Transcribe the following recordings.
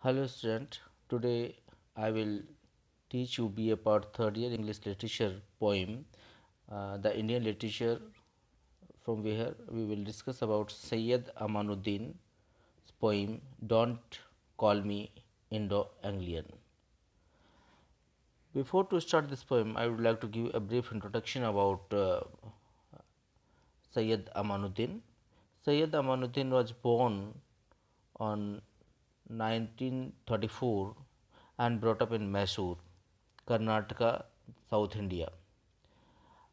Hello student, today I will teach you BA Part 3rd year English literature poem, the Indian literature from where we will discuss about Sayyid Amanuddin's poem Don't Call Me Indo-Anglian. Before to start this poem, I would like to give a brief introduction about Sayyid Amanuddin. Sayyid Amanuddin was born on 1934 and brought up in Mysore, Karnataka, South India.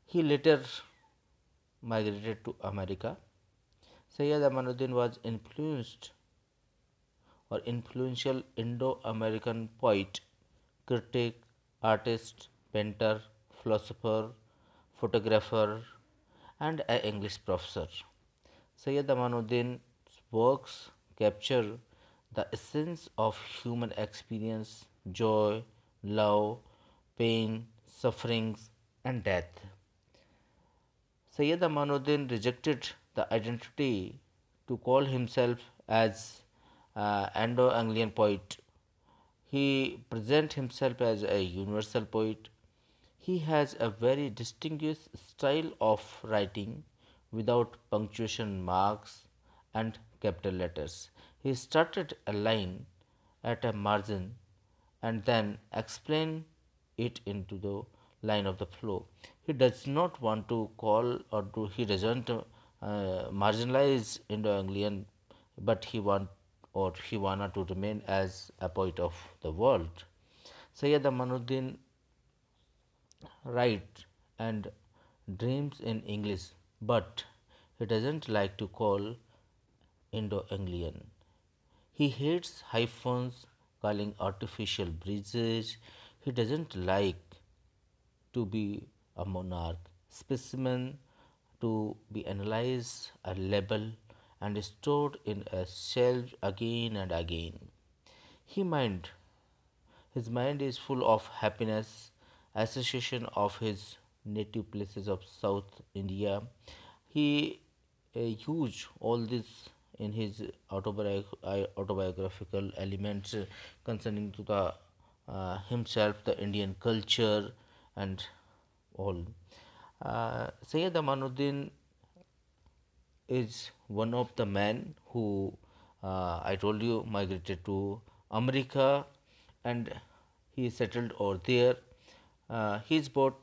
He later migrated to America. Sayyid Amanuddin was influential Indo-American poet, critic, artist, painter, philosopher, photographer, and an English professor. Sayyid Amanuddin's works capture the essence of human experience, joy, love, pain, sufferings, and death. Sayyid Amanuddin rejected the identity to call himself as Indo-Anglian poet. He presents himself as a universal poet. He has a very distinguished style of writing without punctuation marks and capital letters. He started a line at a margin and then explain it into the line of the flow. He does not want to call he doesn't marginalize Indo-Anglian, but he wanted to remain as a poet of the world. Sayyid Amanuddin writes and dreams in English, but he doesn't like to call Indo-Anglian. He hates hyphens, calling artificial bridges. He doesn't like to be a monarch, specimen to be analyzed, a label, and stored in a shelf again and again. He mind His mind is full of happiness, association of his native places of South India. He used all this in his autobiographical elements concerning to the himself, the Indian culture, and all. Sayyid Amanuddin is one of the men who I told you migrated to America and he settled over there. He is both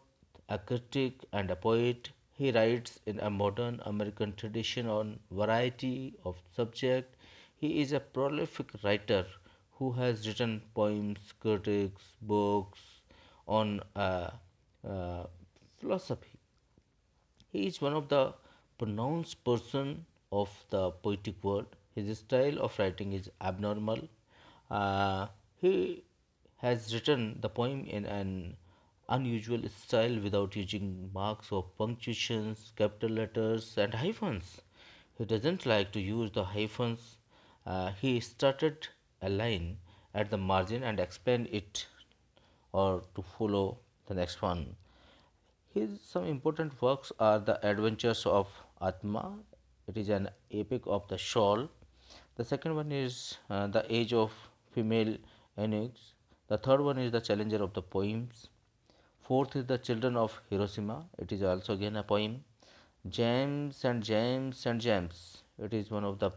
a critic and a poet. He writes in a modern American tradition on variety of subject. He is a prolific writer who has written poems, critics, books on philosophy. He is one of the pronounced person of the poetic world. His style of writing is abnormal. He has written the poem in an unusual style without using marks of punctuations, capital letters, and hyphens. He doesn't like to use the hyphens. He started a line at the margin and explained it or to follow the next one. His some important works are The Adventures of Atma. It is an epic of the shawl. The second one is The Age of Female Eunuchs. The third one is The Challenger of the Poems. Fourth is The Children of Hiroshima. It is also again a poem. James and James and James. It is one of the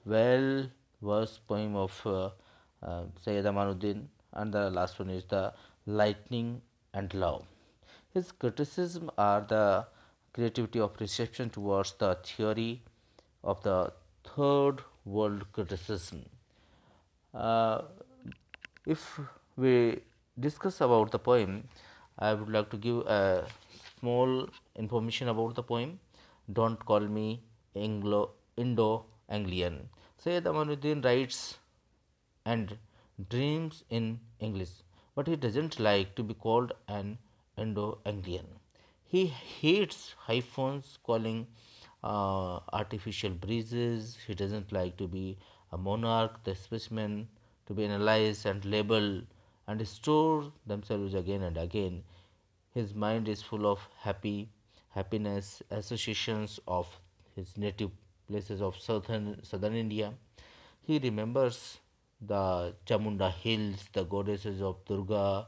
well versed poem of Sayyid Amanuddin. And the last one is The Lightning and Love. His criticism are the creativity of reception towards the theory of the third world criticism. Uh, if we discuss about the poem, I would like to give a small information about the poem. Don't call me Indo-Anglian. Sayyid Amanuddin writes and dreams in English, but he doesn't like to be called an Indo-Anglian. He hates hyphens, calling artificial breezes. He doesn't like to be a monarch, the specimen to be analyzed and labeled and store themselves again and again. His mind is full of happiness, associations of his native places of southern India. He remembers the Chamunda hills, the goddesses of Durga,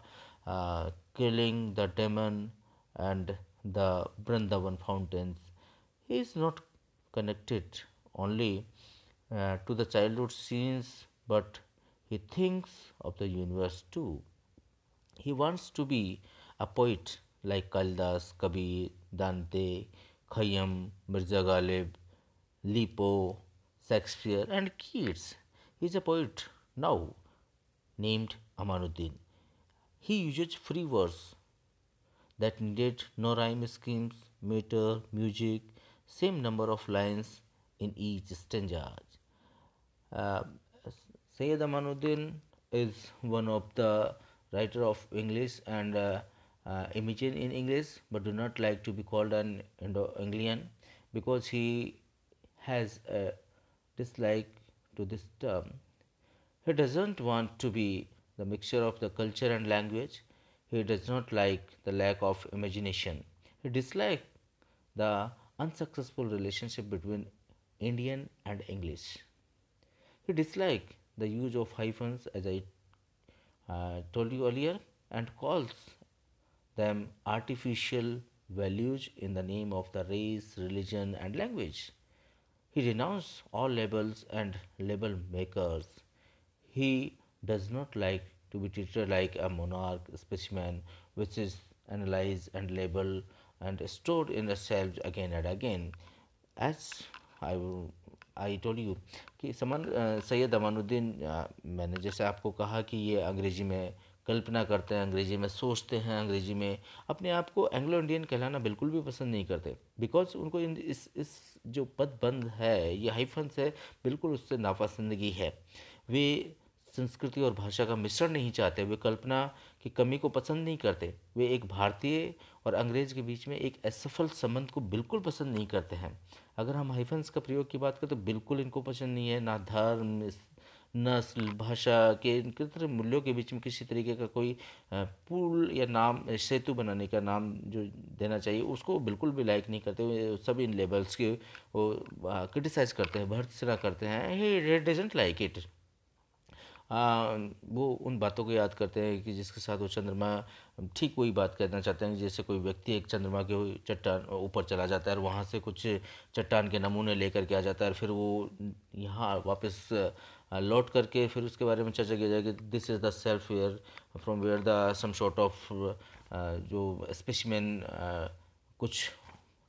killing the demon, and the Vrindavan fountains. He is not connected only to the childhood scenes, but he thinks of the universe too. He wants to be a poet like Kalidas, Kabir, Dante, Khayyam, Mirza Ghalib, Lipo, Shakespeare, and Keats. He is a poet now named Amanuddin. He uses free verse that needed no rhyme schemes, meter, music, same number of lines in each stanza. Uh, Sayyid Amanuddin is one of the writer of English and Imagine in English, but do not like to be called an Indo-Anglian because he has a dislike to this term. He doesn't want to be the mixture of the culture and language. He does not like the lack of imagination. He dislikes the unsuccessful relationship between Indian and English. He dislikes the use of hyphens, as I told you earlier, and calls them artificial values in the name of the race, religion, and language. He renounced all labels and label makers. He does not like to be treated like a monarch specimen, which is analyzed and labeled and stored in the shelves again and again. As I I told you कि सैयद अमानुद्दीन मैंने जैसे आपको कहा कि ये अंग्रेज़ी में कल्पना करते हैं, अंग्रेज़ी में सोचते हैं, अंग्रेज़ी में अपने आप को एंग्लो इंडियन कहलाना बिल्कुल भी पसंद नहीं करते बिकॉज उनको इस जो पदबंध है, ये हाइफन्स है, बिल्कुल उससे नापसंदगी है। वे संस्कृति और भाषा का मिश्रण नहीं चाहते, वे कल्पना की कमी को पसंद नहीं करते। वे एक भारतीय और अंग्रेज के बीच में एक असफल संबंध को बिल्कुल पसंद नहीं करते हैं। अगर हम हाइफन्स का प्रयोग की बात करें तो बिल्कुल इनको पसंद नहीं है, ना धर्म, नस्ल, भाषा के इनके तरह मूल्यों के बीच में किसी तरीके का कोई पुल या नाम सेतु बनाने का नाम जो देना चाहिए उसको बिल्कुल भी लाइक नहीं करते। वे सब इन लेबल्स के वो क्रिटिसाइज करते हैं, भर्त्सना करते हैं। He doesn't like it. वो उन बातों को याद करते हैं कि जिसके साथ वो चंद्रमा ठीक वही बात कहना चाहते हैं जैसे कोई व्यक्ति एक चंद्रमा के चट्टान ऊपर चला जाता है और वहाँ से कुछ चट्टान के नमूने लेकर के आ जाता है और फिर वो यहाँ वापस लौट करके फिर उसके बारे में चर्चा की जाए कि this is the self where from where the some sort of जो स्पेसिमेन कुछ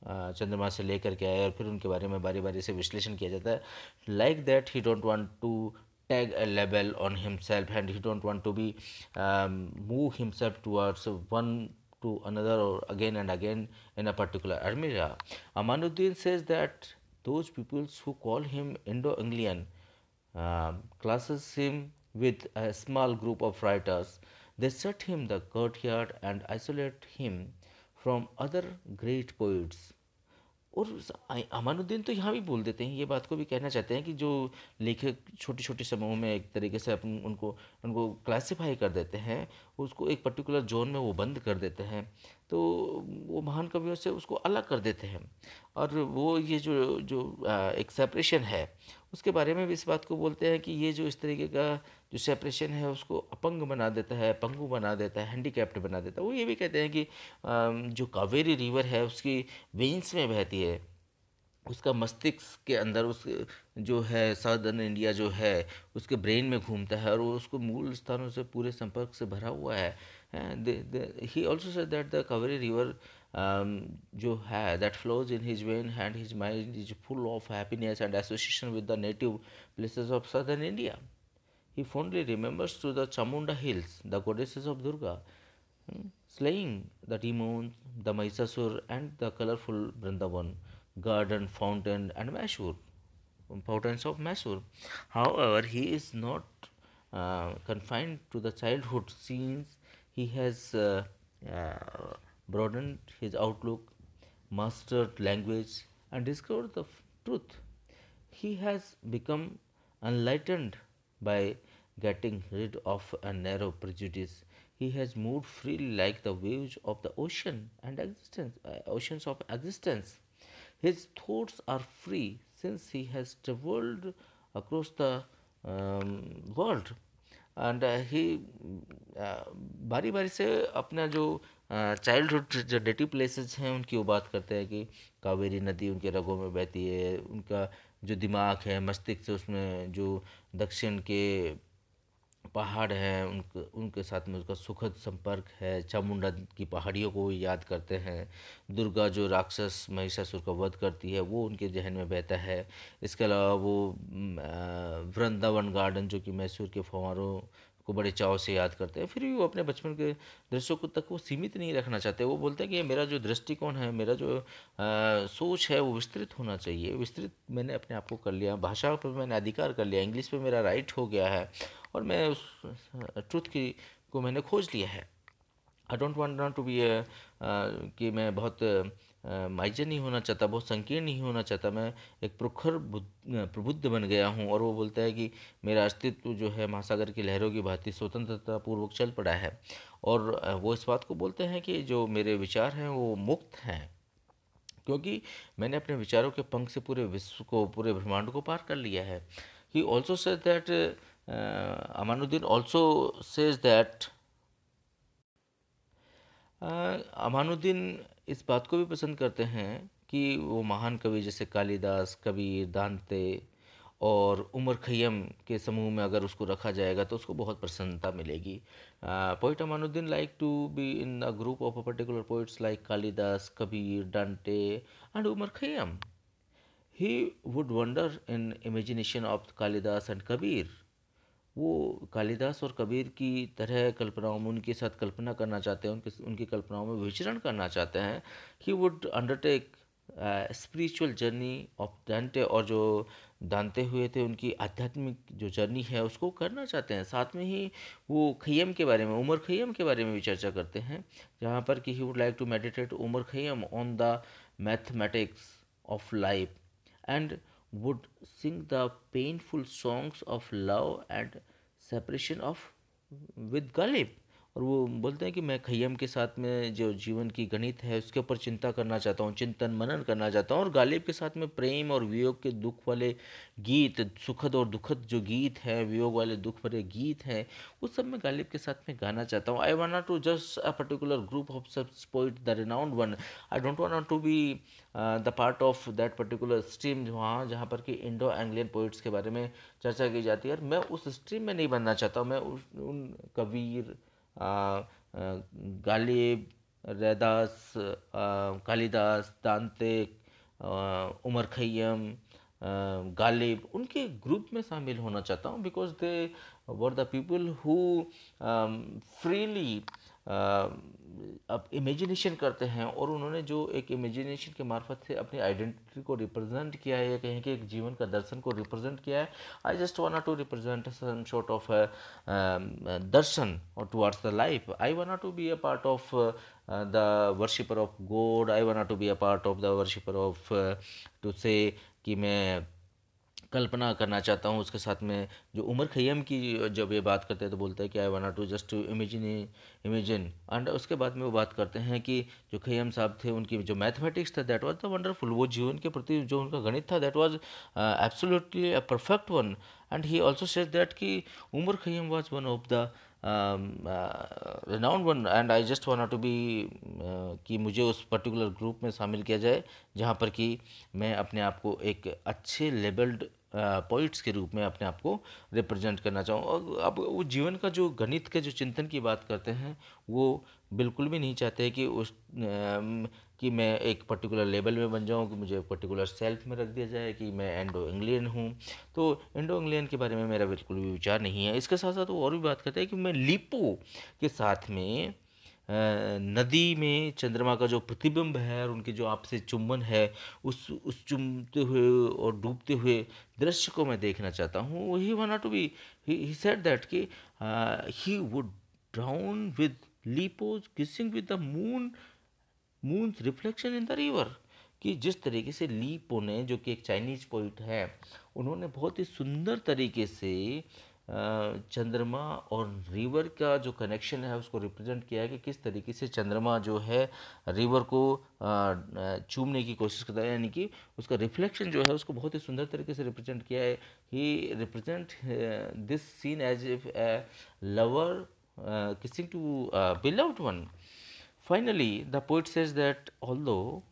चंद्रमा से लेकर के आए और फिर उनके बारे में बारी बारी से विश्लेषण किया जाता है। Like that he don't want to tag a label on himself and he don't want to be move himself towards one to another or again and again in a particular area. Amanuddin says that those peoples who call him Indo-Anglian classes him with a small group of writers. They set him the courtyard and isolate him from other great poets. और अमानुद्दीन तो यहाँ भी बोल देते हैं, ये बात को भी कहना चाहते हैं कि जो लेखक छोटे छोटे समूह में एक तरीके से अपन उनको उनको क्लासिफाई कर देते हैं, उसको एक पर्टिकुलर जोन में वो बंद कर देते हैं, तो वो महान कवियों से उसको अलग कर देते हैं। और वो ये जो जो एक सेपरेशन है उसके बारे में भी इस बात को बोलते हैं कि ये जो इस तरीके का जो सेपरेशन है उसको अपंग बना देता है, पंगु बना देता है, हैंडीकैप्ड बना देता है। वो ये भी कहते हैं कि जो कावेरी रिवर है उसकी वेन्स में बहती है, उसका मस्तिष्क के अंदर उस जो है साउदर्न इंडिया जो है उसके ब्रेन में घूमता है और वो उसको मूल स्थानों से पूरे संपर्क से भरा हुआ है। He also said that the Kaveri river जो है that flows in his when and his mind is full of happiness and association with the native places of southern India. He fondly remembers to the Chamunda hills, the goddesses of Durga, slaying the demons, the Mahishasur, and the colorful Vrindavan, garden, fountain, and Mysore, fountains of Mysore. However, he is not confined to the childhood scenes. He has broadened his outlook, mastered language, and discovered the truth. He has become enlightened by getting rid of a narrow prejudice. He has moved freely like the waves of the ocean and oceans of existence. His thoughts are free since he has traveled across the world and he बारी बारी से अपना जो childhood जो dative places हैं उनकी वो बात करते हैं कि कावेरी नदी उनके रगों में बहती है, उनका जो दिमाग है मस्तिष्क से उसमें जो दक्षिण के पहाड़ हैं उनके उनके साथ में उसका सुखद संपर्क है, चामुंडा की पहाड़ियों को वो याद करते हैं, दुर्गा जो राक्षस महिषासुर का वध करती है वो उनके जहन में बहता है। इसके अलावा वो वृंदावन गार्डन जो कि मैसूर के फव्वारों को बड़े चाव से याद करते हैं। फिर भी वो अपने बचपन के दृश्यों को तक वो सीमित नहीं रखना चाहते। वो बोलते हैं कि ये मेरा जो दृष्टिकोण है, मेरा जो सोच है वो विस्तृत होना चाहिए। विस्तृत मैंने अपने आप को कर लिया, भाषा पर मैंने अधिकार कर लिया, इंग्लिश पे मेरा राइट हो गया है और मैं उस ट्रुथ की को मैंने खोज लिया है। I don't want not to be कि मैं बहुत माइजन नहीं होना चाहता, बहुत संकीर्ण नहीं होना चाहता, मैं एक प्रखर प्रबुद्ध बन गया हूँ। और वो बोलता है कि मेरा अस्तित्व जो है महासागर की लहरों की भांति स्वतंत्रता पूर्वक चल पड़ा है। और वो इस बात को बोलते हैं कि जो मेरे विचार हैं वो मुक्त हैं, क्योंकि मैंने अपने विचारों के पंख से पूरे विश्व को, पूरे ब्रह्मांड को पार कर लिया है। He also says that Amanuddin also says that Amanuddin इस बात को भी पसंद करते हैं कि वो महान कवि जैसे कालिदास, कबीर, दांते और उमर खैयम के समूह में अगर उसको रखा जाएगा तो उसको बहुत प्रसन्नता मिलेगी। Poet Amanuddin like to be in a group of a particular poets like Kalidas, Kabir, Dante and Omar Khayyam. He would wonder in imagination of Kalidas and Kabir. वो कालिदास और कबीर की तरह कल्पनाओं में उनके साथ कल्पना करना चाहते हैं, उनके उनकी कल्पनाओं में विचरण करना चाहते हैं। He would undertake spiritual journey of डांटे, और जो दांते हुए थे उनकी आध्यात्मिक जो जर्नी है उसको करना चाहते हैं। साथ में ही वो खैयम के बारे में, उमर खैयम के बारे में भी चर्चा करते हैं, जहाँ पर कि he would like to meditate Omar Khayyam on the mathematics of life and would sing the painful songs of love and separation of with Ghalib। और वो बोलते हैं कि मैं खय्यम के साथ में जो जीवन की गणित है उसके ऊपर चिंता करना चाहता हूँ, चिंतन मनन करना चाहता हूँ, और गालिब के साथ में प्रेम और वियोग के दुख वाले गीत, सुखद और दुखद जो गीत हैं, वियोग वाले दुख भरे गीत हैं, उस सब मैं गालिब के साथ में गाना चाहता हूँ। I want to just a particular group of such poet the renowned one. I don't want to be the part of that particular stream वहाँ जहाँ पर कि इंडो एंग्लियन पोइट्स के बारे में चर्चा की जाती है। और मैं उस स्ट्रीम में नहीं बनना चाहता। मैं उन कबीर, गालिब, रैदास, कालिदास, दांते, उमर खैयम, गालिब, उनके ग्रुप में शामिल होना चाहता हूँ, because they were the people who freely अब इमेजिनेशन करते हैं, और उन्होंने जो एक इमेजिनेशन के मार्फत से अपनी आइडेंटिटी को रिप्रेजेंट किया है, या कहीं के एक जीवन का दर्शन को रिप्रेजेंट किया है। I just want to represent some sort of दर्शन और towards the life. I want to be a part of the worshipper of God. I want to be a part of the worshipper of to say कि मैं कल्पना करना चाहता हूँ उसके साथ में। जो उमर खैयम की जब ये बात करते हैं तो बोलते हैं कि I want to just imagine and उसके बाद में वो बात करते हैं कि जो खैयम साहब थे उनकी जो मैथमेटिक्स था दैट वाज द वंडरफुल। वो जीवन के प्रति जो उनका गणित था that was absolutely a perfect one. And he also says that कि Omar Khayyam was one of the renowned one, and I just wanted to be कि मुझे उस पर्टिकुलर ग्रुप में शामिल किया जाए जहाँ पर कि मैं अपने आप को एक अच्छे लेबल्ड पॉइंट्स के रूप में अपने आप को रिप्रेजेंट करना चाहूँ। और अब वो जीवन का जो गणित के जो चिंतन की बात करते हैं वो बिल्कुल भी नहीं चाहते कि कि मैं एक पर्टिकुलर लेवल में बन जाऊँ, कि मुझे पर्टिकुलर सेल्फ में रख दिया जाए कि मैं इंडो इंग्लियन हूँ। तो इंडो इंग्लियन के बारे में मेरा बिल्कुल भी विचार नहीं है। इसके साथ साथ वो और भी बात करते हैं कि मैं लिपो के साथ में नदी में चंद्रमा का जो प्रतिबिंब है और उनके जो आपसे चुंबन है, उस चुमते हुए और डूबते हुए दृश्य को मैं देखना चाहता हूँ। He want to be, he said that कि he would drown with lips kissing with the moon's reflection in the river. कि जिस तरीके से ली पो ने, जो कि एक चाइनीज पोइट है, उन्होंने बहुत ही सुंदर तरीके से चंद्रमा और रिवर का जो कनेक्शन है उसको रिप्रेजेंट किया है कि किस तरीके से चंद्रमा जो है रिवर को चूमने की कोशिश करता है, यानी कि उसका रिफ्लेक्शन जो है उसको बहुत ही सुंदर तरीके से रिप्रेजेंट किया है। He represent this scene as if a lover kissing to a beloved one. Finally, the poet says that although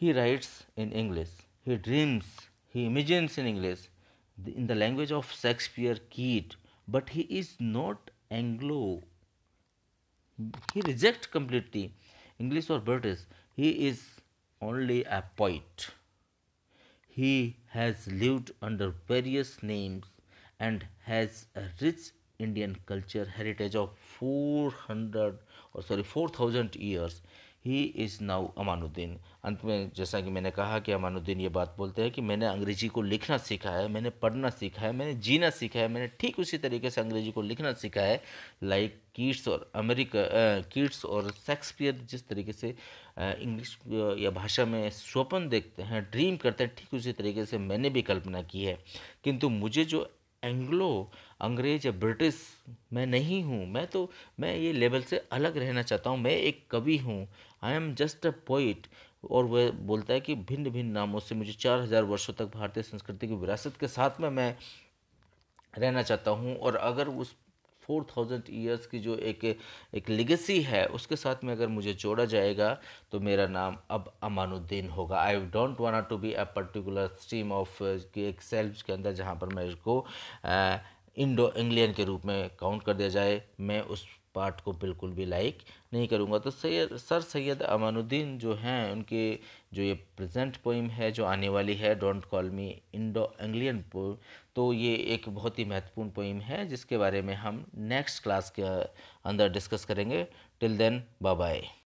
he writes in English, he dreams, he imagines in English, in the language of Shakespeare, Keats, but he is not Anglo. He rejects completely English or British. He is only a poet. He has lived under various names and has a rich Indian culture heritage of 4,000 years. He is now Amanuddin. अंत में जैसा कि मैंने कहा कि अमानुद्दीन ये बात बोलते हैं कि मैंने अंग्रेजी को लिखना सीखा है, मैंने पढ़ना सीखा है, मैंने जीना सीखा है, मैंने ठीक उसी तरीके से अंग्रेजी को लिखना सीखा है लाइक कीट्स और शेक्सपियर जिस तरीके से इंग्लिश या भाषा में स्वप्न देखते हैं, ड्रीम करते हैं, ठीक उसी तरीके से मैंने भी कल्पना की है। किंतु मुझे जो एंग्लो अंग्रेज या ब्रिटिश मैं नहीं हूँ, मैं ये लेवल से अलग रहना चाहता हूँ, मैं एक कवि हूँ, I am just a poet. और वह बोलता है कि भिन्न भिन्न नामों से मुझे 4,000 वर्षों तक भारतीय संस्कृति की विरासत के साथ में मैं रहना चाहता हूँ। और अगर उस 4,000 ईयर्स की जो एक लेगेसी है उसके साथ में अगर मुझे जोड़ा जाएगा तो मेरा नाम अब अमानुद्दीन होगा। I don't want to be a particular stream of एक सेल्फ के अंदर जहाँ पर मैं इसको इंडो इंग्लियन के रूप में काउंट कर दिया जाए, मैं उस पार्ट को बिल्कुल भी लाइक नहीं करूँगा। तो सर सैयद अमानुद्दीन जो हैं उनके जो ये प्रेजेंट पोइम है जो आने वाली है, don't call me Indo Anglian poem, तो ये एक बहुत ही महत्वपूर्ण पोइम है जिसके बारे में हम नेक्स्ट क्लास के अंदर डिस्कस करेंगे। Till then bye bye.